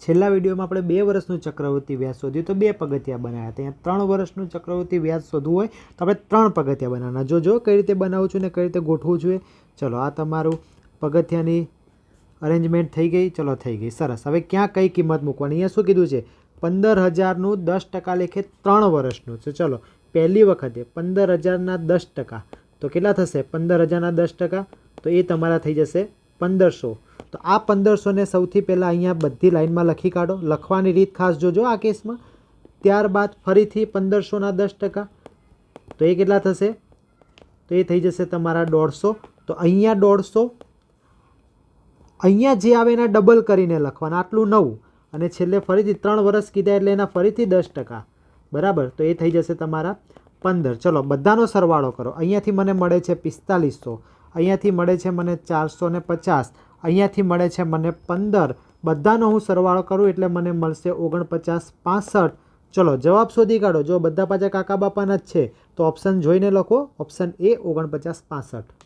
છેલ્લા વિડીયોમાં આપણે 2 વર્ષનું ચક્રવૃત્તિ વ્યાજ શોધ્યું તો 2 પગથિયા બનાવ્યા હતા. અહીંયા 3 વર્ષનું ચક્રવૃત્તિ વ્યાજ શોધવું હોય તો આપણે 3 પગથિયા બનાવવાના. જો કઈ રીતે બનાવું છું ને કઈ રીતે ગોઠવું જોઈએ. ચલો આ તમારું પગથિયાની અરેન્જમેન્ટ થઈ ગઈ. ચલો થઈ ગઈ, સરસ. હવે ક્યાં કઈ કિંમત મૂકવાની? અહીંયા શું કીધું છે? 15,000નું 10% લેખે 3 વર્ષનું છે. ચલો પહેલી વખતે 15,000ના 10%, તો કેટલા થશે? 15,000ના 10%, તો એ તમારા થઈ જશે 1500. તો આ 1500 ને સૌથી પહેલાં અહીંયા બધી લાઈનમાં લખી કાઢો. લખવાની રીત ખાસ જોજો આ કેસમાં. ત્યારબાદ ફરીથી 1500ના 10%, તો એ કેટલા થશે? તો એ થઈ જશે તમારા 150. તો અહીંયા 150, અહીંયા જે આવે એના ડબલ કરીને લખવાના, આટલું 9, અને છેલ્લે ફરીથી 3 વર્ષ કીધા એટલે એના ફરીથી 10%, બરાબર. તો એ થઈ જશે તમારા 15. ચલો બધાનો સરવાળો કરો. અહીંયાથી મને મળે છે 4500, અહીંયાથી મળે છે મને 450, અહીંયાથી મળે છે મને 15. બધાનો હું સરવાળો કરું એટલે મને મળશે 49,65. ચલો જવાબ શોધી કાઢો. જો બધા પાછા કાકા બાપાના જ છે તો ઓપ્શન જોઈને લખો. Option A 49,65.